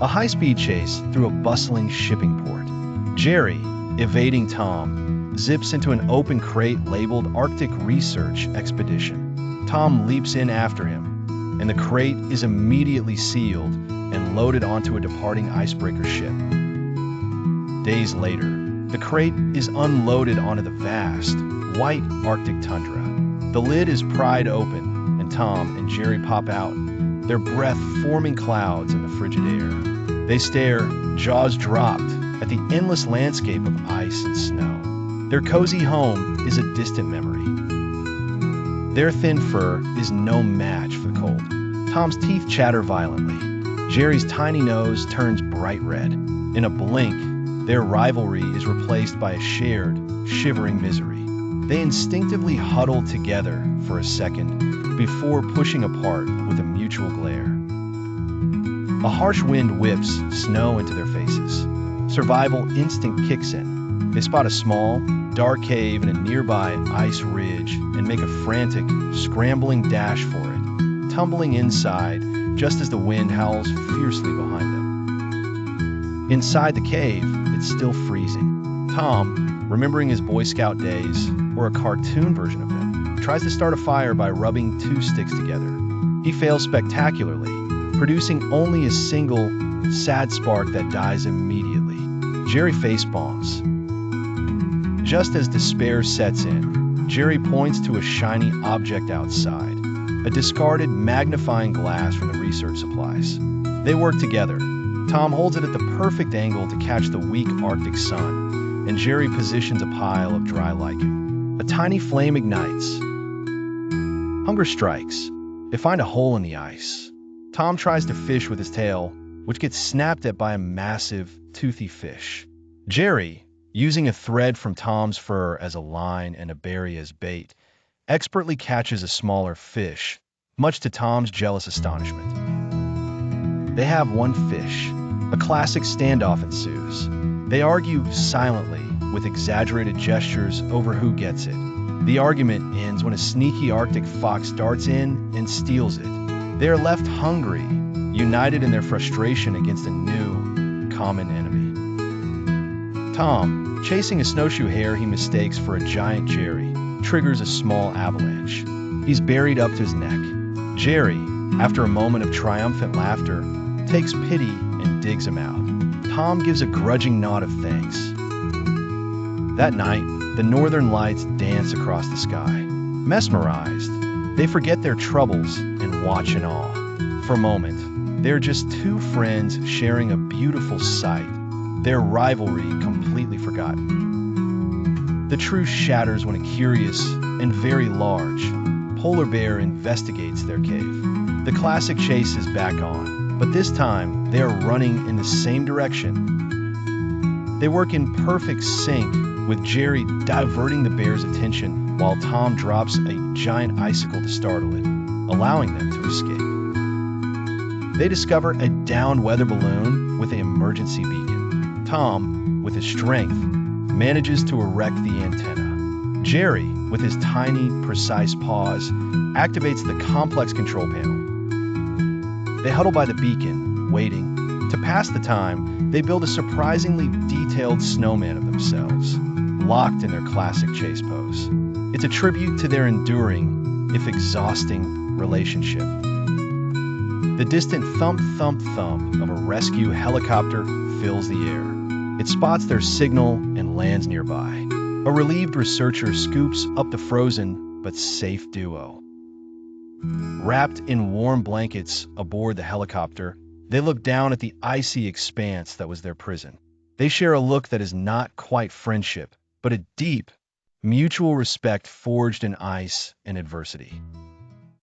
A high-speed chase through a bustling shipping port. Jerry, evading Tom, zips into an open crate labeled Arctic Research Expedition. Tom leaps in after him, and the crate is immediately sealed and loaded onto a departing icebreaker ship. Days later, the crate is unloaded onto the vast, white Arctic tundra. The lid is pried open, and Tom and Jerry pop out, their breath forming clouds in the frigid air. They stare, jaws dropped, at the endless landscape of ice and snow. Their cozy home is a distant memory. Their thin fur is no match for the cold. Tom's teeth chatter violently. Jerry's tiny nose turns bright red. In a blink, their rivalry is replaced by a shared, shivering misery. They instinctively huddle together for a second before pushing apart with a mutual glare. A harsh wind whips snow into their faces. Survival instinct kicks in. They spot a small, dark cave in a nearby ice ridge and make a frantic, scrambling dash for it, tumbling inside just as the wind howls fiercely behind them. Inside the cave, it's still freezing. Tom, remembering his Boy Scout days, or a cartoon version of them, tries to start a fire by rubbing two sticks together. He fails spectacularly, producing only a single, sad spark that dies immediately. Jerry facepalms. Just as despair sets in, Jerry points to a shiny object outside, a discarded magnifying glass from the research supplies. They work together. Tom holds it at the perfect angle to catch the weak Arctic sun, and Jerry positions a pile of dry lichen. A tiny flame ignites. Hunger strikes. They find a hole in the ice. Tom tries to fish with his tail, which gets snapped at by a massive, toothy fish. Jerry, using a thread from Tom's fur as a line and a berry as bait, expertly catches a smaller fish, much to Tom's jealous astonishment. They have one fish. A classic standoff ensues. They argue silently, with exaggerated gestures over who gets it. The argument ends when a sneaky Arctic fox darts in and steals it. They are left hungry, united in their frustration against a new, common enemy. Tom, chasing a snowshoe hare he mistakes for a giant Jerry, triggers a small avalanche. He's buried up to his neck. Jerry, after a moment of triumphant laughter, takes pity and digs him out. Tom gives a grudging nod of thanks. That night, the northern lights dance across the sky. Mesmerized, they forget their troubles and watch in awe. For a moment, they're just two friends sharing a beautiful sight, their rivalry completely forgotten. The truce shatters when a curious and very large polar bear investigates their cave. The classic chase is back on, but this time they are running in the same direction. They work in perfect sync, with Jerry diverting the bear's attention while Tom drops a giant icicle to startle it, allowing them to escape. They discover a downed weather balloon with an emergency beacon. Tom, with his strength, manages to erect the antenna. Jerry, with his tiny, precise paws, activates the complex control panel. They huddle by the beacon, waiting. To pass the time, they build a surprisingly detailed snowman of themselves, locked in their classic chase pose. It's a tribute to their enduring, if exhausting, relationship. The distant thump-thump-thump of a rescue helicopter fills the air. It spots their signal and lands nearby. A relieved researcher scoops up the frozen but safe duo. Wrapped in warm blankets aboard the helicopter, they look down at the icy expanse that was their prison. They share a look that is not quite friendship, but a deep, mutual respect forged in ice and adversity.